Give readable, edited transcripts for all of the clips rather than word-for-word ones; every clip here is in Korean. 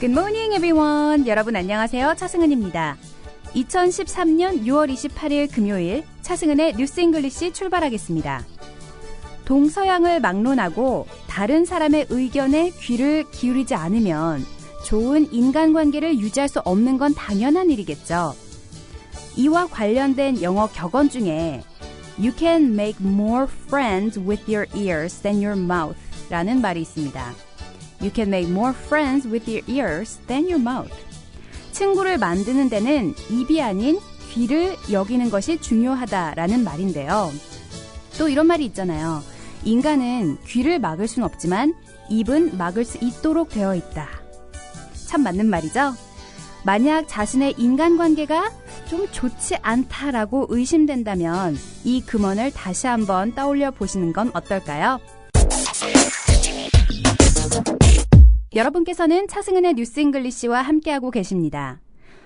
Good morning, everyone. 여러분 안녕하세요. 차승은입니다. 2013년 6월 28일 금요일 차승은의 뉴스 잉글리시 출발하겠습니다. 동서양을 막론하고 다른 사람의 의견에 귀를 기울이지 않으면 좋은 인간관계를 유지할 수 없는 건 당연한 일이겠죠. 이와 관련된 영어 격언 중에 You can make more friends with your ears than your mouth 라는 말이 있습니다. You can make more friends with your ears than your mouth. 친구를 만드는 데는 입이 아닌 귀를 여기는 것이 중요하다라는 말인데요. 또 이런 말이 있잖아요. 인간은 귀를 막을 수는 없지만 입은 막을 수 있도록 되어 있다. 참 맞는 말이죠? 만약 자신의 인간관계가 좀 좋지 않다라고 의심된다면 이 금언을 다시 한번 떠올려 보시는 건 어떨까요? 여러분께서는 차승은의 뉴스 잉글리시와 함께하고 계십니다.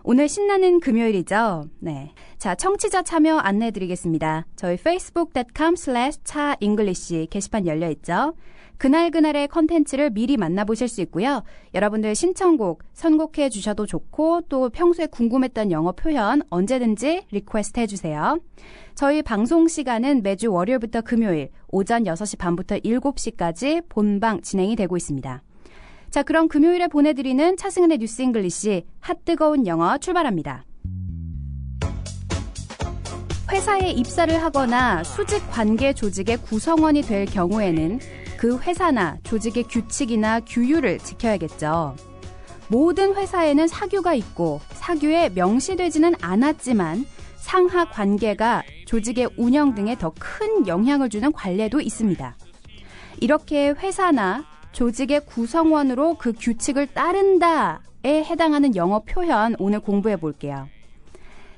오늘 신나는 금요일이죠? 네. 자, 청취자 참여 안내해드리겠습니다. 저희 facebook.com/차잉글리시 게시판 열려있죠? 그날그날의 컨텐츠를 미리 만나보실 수 있고요. 여러분들 신청곡 선곡해 주셔도 좋고 또 평소에 궁금했던 영어 표현 언제든지 리퀘스트 해주세요. 저희 방송 시간은 매주 월요일부터 금요일 오전 6시 반부터 7시까지 본방 진행이 되고 있습니다. 자, 그럼 금요일에 보내드리는 차승은의 뉴스 잉글리시 핫뜨거운 영어 출발합니다. 회사에 입사를 하거나 수직 관계 조직의 구성원이 될 경우에는 그 회사나 조직의 규칙이나 규율을 지켜야겠죠. 모든 회사에는 사규가 있고 사규에 명시되지는 않았지만 상하 관계가 조직의 운영 등에 더 큰 영향을 주는 관례도 있습니다. 이렇게 회사나 조직의 구성원으로 그 규칙을 따른다에 해당하는 영어 표현 오늘 공부해 볼게요.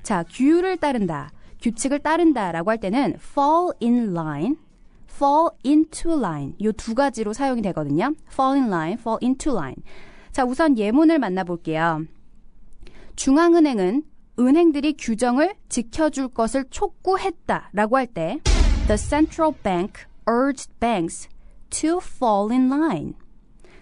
자, 규율을 따른다, 규칙을 따른다라고 할 때는 fall in line, fall into line 이 두 가지로 사용이 되거든요. fall in line, fall into line. 자, 우선 예문을 만나볼게요. 중앙은행은 은행들이 규정을 지켜줄 것을 촉구했다라고 할 때 The central bank urged banks to fall in line.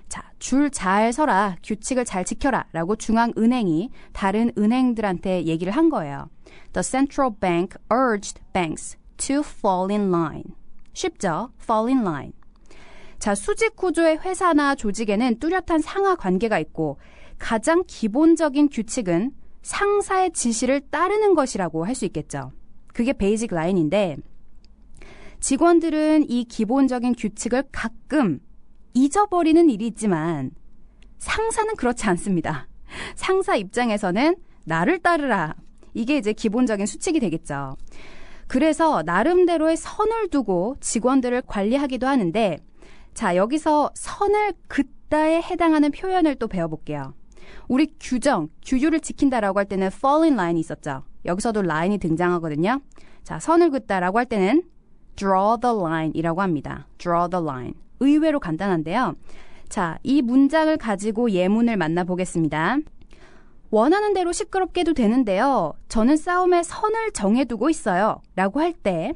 자, 줄 잘 서라, 규칙을 잘 지켜라 라고 중앙은행이 다른 은행들한테 얘기를 한 거예요. The central bank urged banks to fall in line. 쉽죠? fall in line. 자, 수직 구조의 회사나 조직에는 뚜렷한 상하 관계가 있고 가장 기본적인 규칙은 상사의 지시를 따르는 것이라고 할 수 있겠죠. 그게 베이직 라인인데 직원들은 이 기본적인 규칙을 가끔 잊어버리는 일이 있지만 상사는 그렇지 않습니다. 상사 입장에서는 나를 따르라. 이게 이제 기본적인 수칙이 되겠죠. 그래서 나름대로의 선을 두고 직원들을 관리하기도 하는데 자, 여기서 선을 긋다에 해당하는 표현을 또 배워볼게요. 우리 규정, 규율을 지킨다라고 할 때는 fall in line이 있었죠. 여기서도 line이 등장하거든요. 자, 선을 긋다라고 할 때는 draw the line이라고 합니다. draw the line. 의외로 간단한데요. 자, 이 문장을 가지고 예문을 만나보겠습니다. 원하는 대로 시끄럽게 해도 되는데요. 저는 싸움에 선을 정해두고 있어요. 라고 할 때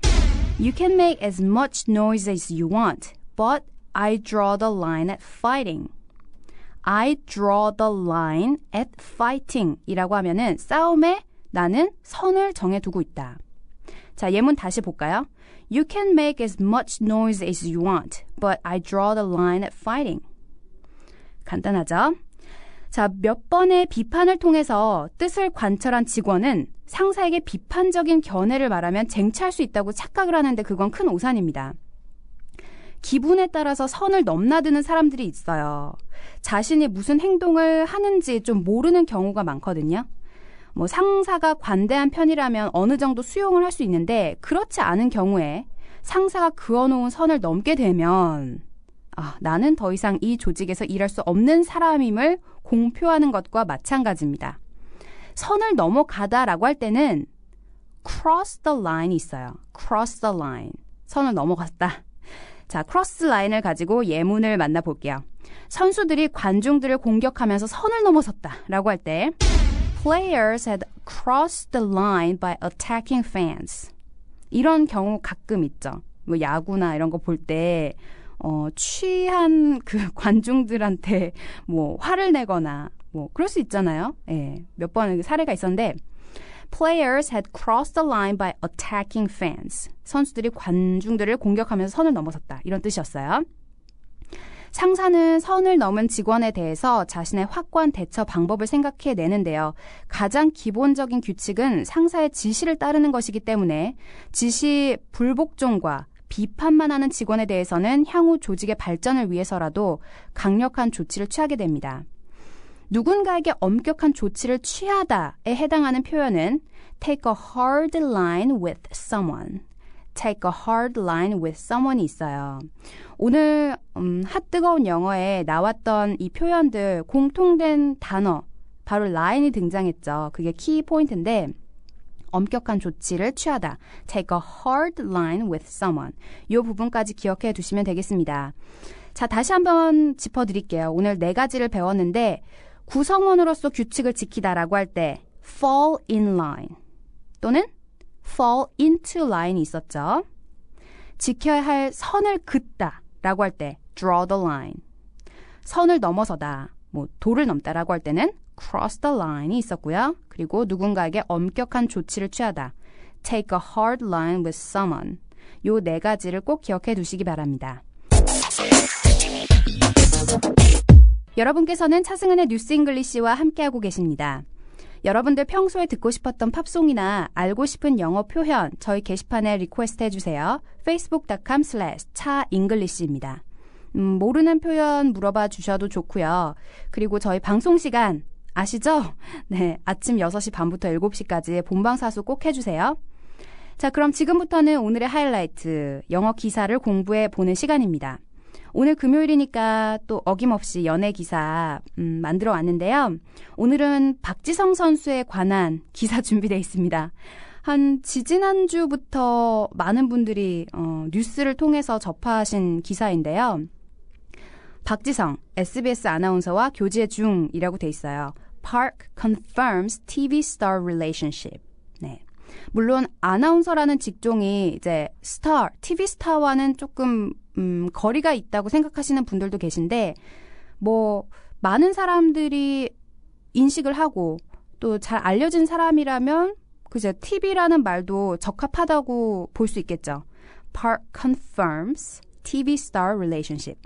You can make as much noise as you want, but I draw the line at fighting. I draw the line at fighting 이라고 하면은 싸움에 나는 선을 정해두고 있다. 자, 예문 다시 볼까요? You can make as much noise as you want, but I draw the line at fighting. 간단하죠? 자, 몇 번의 비판을 통해서 뜻을 관철한 직원은 상사에게 비판적인 견해를 말하면 쟁취할 수 있다고 착각을 하는데 그건 큰 오산입니다. 기분에 따라서 선을 넘나드는 사람들이 있어요. 자신이 무슨 행동을 하는지 좀 모르는 경우가 많거든요. 뭐 상사가 관대한 편이라면 어느 정도 수용을 할 수 있는데 그렇지 않은 경우에 상사가 그어놓은 선을 넘게 되면 나는 더 이상 이 조직에서 일할 수 없는 사람임을 공표하는 것과 마찬가지입니다. 선을 넘어가다라고 할 때는 cross the line이 있어요. cross the line. 선을 넘어갔다. 자, cross line을 가지고 예문을 만나볼게요. 선수들이 관중들을 공격하면서 선을 넘어섰다라고 할 때 Players had crossed the line by attacking fans. 이런 경우 가끔 있죠. 뭐 야구나 이런 거 볼 때 취한 그 관중들한테 뭐 화를 내거나 뭐 그럴 수 있잖아요. 예, 몇 번 사례가 있었는데 Players had crossed the line by attacking fans. 선수들이 관중들을 공격하면서 선을 넘어섰다. 이런 뜻이었어요. 상사는 선을 넘은 직원에 대해서 자신의 확고한 대처 방법을 생각해내는데요. 가장 기본적인 규칙은 상사의 지시를 따르는 것이기 때문에 지시 불복종과 비판만 하는 직원에 대해서는 향후 조직의 발전을 위해서라도 강력한 조치를 취하게 됩니다. 누군가에게 엄격한 조치를 취하다에 해당하는 표현은 take a hard line with someone. take a hard line with someone이 있어요. 오늘 핫뜨거운 영어에 나왔던 이 표현들 공통된 단어 바로 line이 등장했죠. 그게 키 포인트인데 엄격한 조치를 취하다. take a hard line with someone. 이 부분까지 기억해 두시면 되겠습니다. 자, 다시 한번 짚어드릴게요. 오늘 4가지를 배웠는데 구성원으로서 규칙을 지키다라고 할 때 fall in line 또는 fall into line이 있었죠. 지켜야 할 선을 긋다라고 할 때 draw the line. 선을 넘어서다, 뭐 도를 넘다라고 할 때는 cross the line이 있었고요. 그리고 누군가에게 엄격한 조치를 취하다. take a hard line with someone. 요 4가지를 꼭 기억해 두시기 바랍니다. 여러분께서는 차승은의 뉴스 잉글리시와 함께하고 계십니다. 여러분들 평소에 듣고 싶었던 팝송이나 알고 싶은 영어 표현 저희 게시판에 리퀘스트 해주세요. facebook.com/차잉글리시입니다. 모르는 표현 물어봐 주셔도 좋고요. 그리고 저희 방송 시간 아시죠? 네, 아침 6시 반부터 7시까지 본방사수 꼭 해주세요. 자, 그럼 지금부터는 오늘의 하이라이트, 영어 기사를 공부해 보는 시간입니다. 오늘 금요일이니까 또 어김없이 연예 기사 만들어 왔는데요. 오늘은 박지성 선수에 관한 기사 준비되어 있습니다. 한 지지난주부터 많은 분들이 뉴스를 통해서 접하신 기사인데요. 박지성, SBS 아나운서와 교제 중이라고 돼 있어요. Park confirms TV star relationship. 네. 물론 아나운서라는 직종이 이제 스타, TV 스타와는 조금 거리가 있다고 생각하시는 분들도 계신데 뭐 많은 사람들이 인식을 하고 또 잘 알려진 사람이라면 그죠, TV라는 말도 적합하다고 볼 수 있겠죠. Park confirms TV star relationship.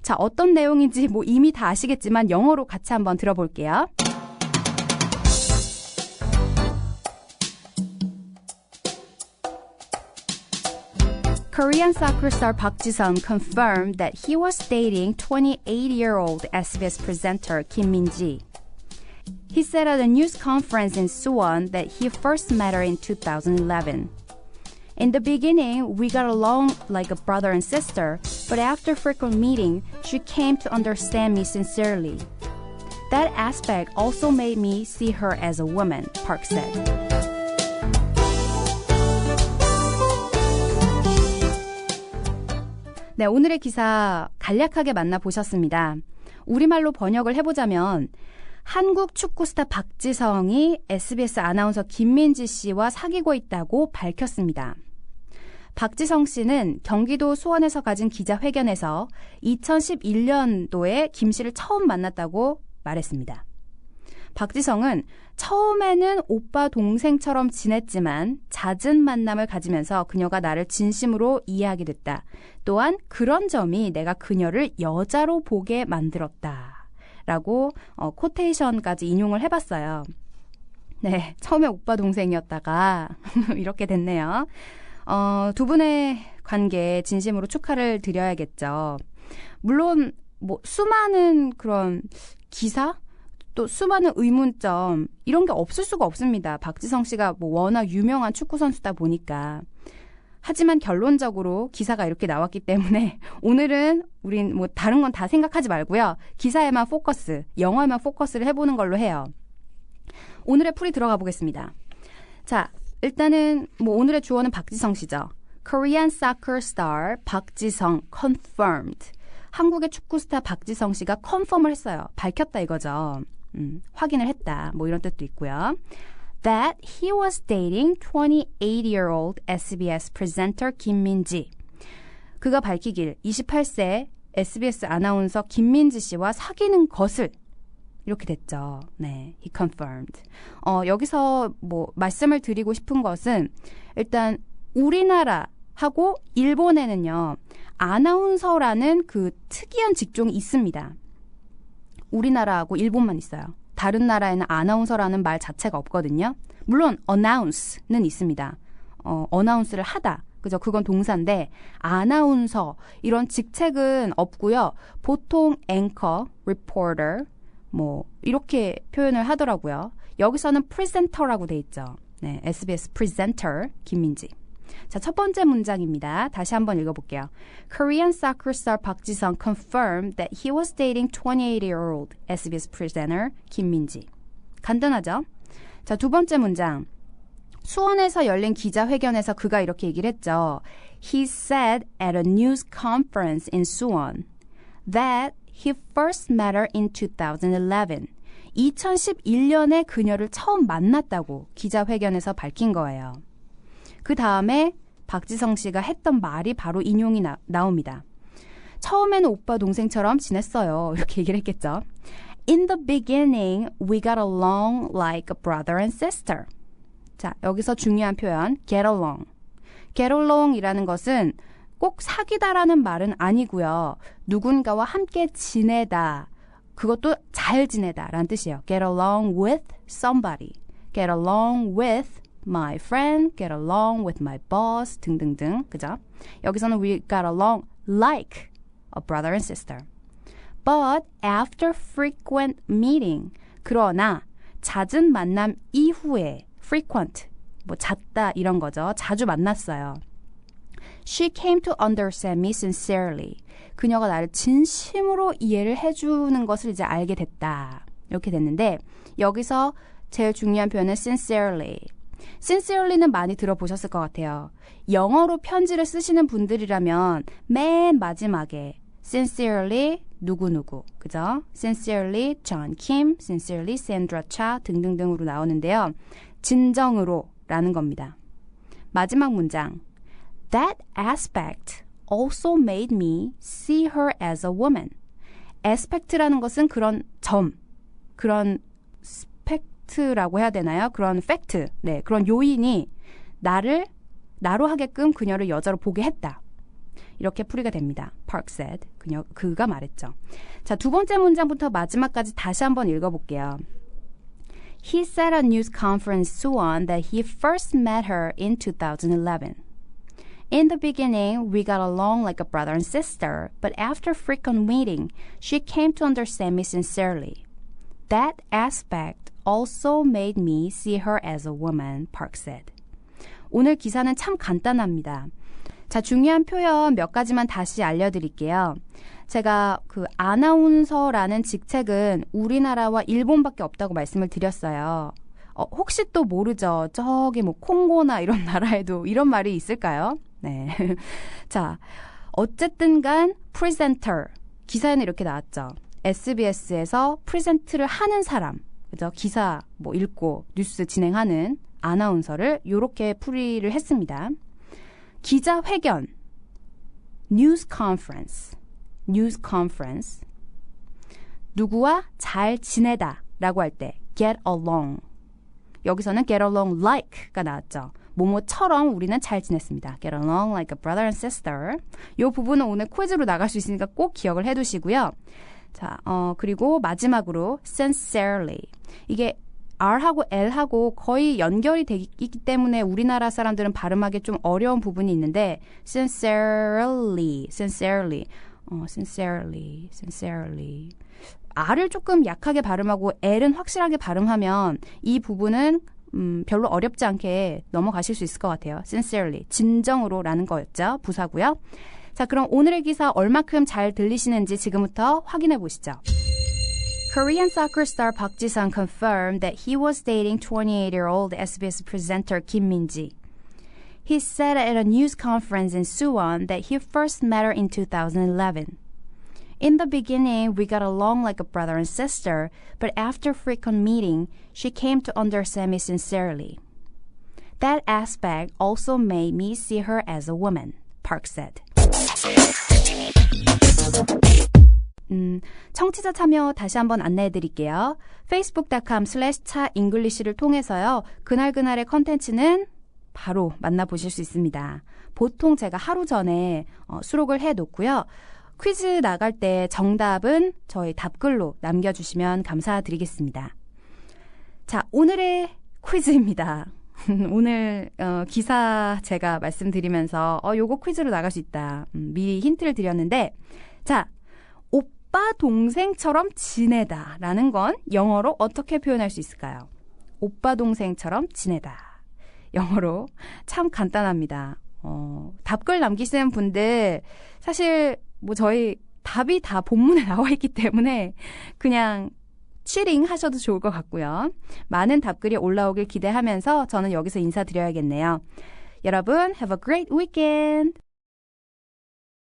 자, 어떤 내용인지 뭐 이미 다 아시겠지만 영어로 같이 한번 들어볼게요. Korean soccer star Park Ji-sung confirmed that he was dating 28-year-old SBS presenter Kim Min-ji. He said at a news conference in Suwon that he first met her in 2011. In the beginning, we got along like a brother and sister, but after frequent meeting, she came to understand me sincerely. That aspect also made me see her as a woman, Park said. 네, 오늘의 기사 간략하게 만나보셨습니다. 우리말로 번역을 해보자면 한국 축구 스타 박지성이 SBS 아나운서 김민지 씨와 사귀고 있다고 밝혔습니다. 박지성 씨는 경기도 수원에서 가진 기자회견에서 2011년도에 김 씨를 처음 만났다고 말했습니다. 박지성은 처음에는 오빠 동생처럼 지냈지만 잦은 만남을 가지면서 그녀가 나를 진심으로 이해하게 됐다. 또한 그런 점이 내가 그녀를 여자로 보게 만들었다. 라고 코테이션까지 인용을 해봤어요. 네, 처음에 오빠 동생이었다가 이렇게 됐네요. 두 분의 관계 진심으로 축하를 드려야겠죠. 물론 뭐 수많은 그런 기사? 또 수많은 의문점 이런 게 없을 수가 없습니다. 박지성 씨가 뭐 워낙 유명한 축구 선수다 보니까. 하지만 결론적으로 기사가 이렇게 나왔기 때문에 오늘은 우린 뭐 다른 건 다 생각하지 말고요. 기사에만 포커스, 영화에만 포커스를 해보는 걸로 해요. 오늘의 풀이 들어가 보겠습니다. 자, 일단은 뭐 오늘의 주어는 박지성 씨죠. Korean soccer star 박지성 confirmed. 한국의 축구 스타 박지성 씨가 컨펌을 했어요. 밝혔다 이거죠. 확인을 했다. 뭐 이런 뜻도 있고요. That he was dating 28-year-old SBS presenter 김민지. 그가 밝히길 28세 SBS 아나운서 김민지 씨와 사귀는 것을 이렇게 됐죠. 네, he confirmed. 여기서 뭐 말씀을 드리고 싶은 것은 일단 우리나라하고 일본에는요. 아나운서라는 그 특이한 직종이 있습니다. 우리나라하고 일본만 있어요. 다른 나라에는 아나운서라는 말 자체가 없거든요. 물론 announce는 있습니다. 어나운스를 하다. 그죠? 그건 동사인데 아나운서 이런 직책은 없고요. 보통 앵커, reporter 뭐 이렇게 표현을 하더라고요. 여기서는 프리젠터라고 돼 있죠. 네, SBS 프리젠터 김민지. 자, 첫 번째 문장입니다. 다시 한번 읽어볼게요. Korean soccer star Park Ji-sung confirmed that he was dating 28-year-old SBS presenter 김민지. 간단하죠? 자, 두 번째 문장. 수원에서 열린 기자회견에서 그가 이렇게 얘기를 했죠. He said at a news conference in Suwon that he first met her in 2011. 2011년에 그녀를 처음 만났다고 기자회견에서 밝힌 거예요. 그 다음에 박지성 씨가 했던 말이 바로 인용이 나옵니다. 처음에는 오빠 동생처럼 지냈어요. 이렇게 얘기를 했겠죠. In the beginning, we got along like a brother and sister. 자, 여기서 중요한 표현, get along. get along이라는 것은 꼭 사귀다라는 말은 아니고요. 누군가와 함께 지내다. 그것도 잘 지내다라는 뜻이에요. get along with somebody. get along with my friend, get along with my boss 등등등. 그죠? 여기서는 we got along like a brother and sister. But after frequent meeting. 그러나 잦은 만남 이후에 frequent, 뭐 잦다 이런 거죠. 자주 만났어요. She came to understand me sincerely. 그녀가 나를 진심으로 이해를 해주는 것을 이제 알게 됐다. 이렇게 됐는데 여기서 제일 중요한 표현은 sincerely. sincerely는 많이 들어보셨을 것 같아요. 영어로 편지를 쓰시는 분들이라면 맨 마지막에 sincerely 누구누구, 그죠? sincerely John Kim, sincerely Sandra Cha 등등등으로 나오는데요. 진정으로 라는 겁니다. 마지막 문장. That aspect also made me see her as a woman. aspect라는 것은 그런 점, 그런 스펙트라고 해야 되나요? 그런 팩트, 네, 그런 요인이 나로 하게끔 그녀를 여자로 보게 했다. 이렇게 풀이가 됩니다. Park said. 그가 말했죠. 자, 두 번째 문장부터 마지막까지 다시 한번 읽어볼게요. He said at a news conference Suwon that he first met her in 2011. In the beginning, we got along like a brother and sister, but after frequent meeting, she came to understand me sincerely. That aspect also made me see her as a woman, Park said. 오늘 기사는 참 간단합니다. 자, 중요한 표현 몇 가지만 다시 알려드릴게요. 제가 그 아나운서라는 직책은 우리나라와 일본밖에 없다고 말씀을 드렸어요. 혹시 또 모르죠? 저기 뭐 콩고나 이런 나라에도 이런 말이 있을까요? 네. 자, 어쨌든 간 프리젠터. 기사에는 이렇게 나왔죠. SBS에서 프리젠트를 하는 사람. 그죠? 기사 뭐 읽고 뉴스 진행하는 아나운서를 이렇게 풀이를 했습니다. 기자회견, news conference, 누구와 잘 지내다 라고 할 때 get along. 여기서는 get along like가 나왔죠. 뭐뭐처럼 우리는 잘 지냈습니다. get along like a brother and sister. 이 부분은 오늘 퀴즈로 나갈 수 있으니까 꼭 기억을 해두시고요. 자, 그리고 마지막으로 sincerely. 이게 R하고 L하고 거의 연결이 되기 때문에 우리나라 사람들은 발음하기 좀 어려운 부분이 있는데 sincerely. R을 조금 약하게 발음하고 L은 확실하게 발음하면 이 부분은 별로 어렵지 않게 넘어가실 수 있을 것 같아요. sincerely, 진정으로라는 거였죠. 부사고요. 자, 그럼 오늘의 기사 얼마큼 잘 들리시는지 지금부터 확인해 보시죠. Korean soccer star Park Ji-sung confirmed that he was dating 28-year-old SBS presenter Kim Min-ji. He said at a news conference in Suwon that he first met her in 2011. In the beginning, we got along like a brother and sister, but after frequent meeting, she came to understand me sincerely. That aspect also made me see her as a woman, Park said. 청취자 참여 다시 한번 안내해 드릴게요. facebook.com/차잉글리시를 통해서요. 그날그날의 컨텐츠는 바로 만나보실 수 있습니다. 보통 제가 하루 전에 수록을 해놓고요. 퀴즈 나갈 때 정답은 저희 답글로 남겨주시면 감사드리겠습니다. 자, 오늘의 퀴즈입니다. 오늘 기사 제가 말씀드리면서 요거 퀴즈로 나갈 수 있다. 미리 힌트를 드렸는데 자, 오빠 동생처럼 지내다 라는 건 영어로 어떻게 표현할 수 있을까요? 오빠 동생처럼 지내다. 영어로 참 간단합니다. 답글 남기시는 분들 사실 뭐 저희 답이 다 본문에 나와 있기 때문에 그냥 치링 하셔도 좋을 것 같고요. 많은 답글이 올라오길 기대하면서 저는 여기서 인사드려야겠네요. 여러분, have a great weekend!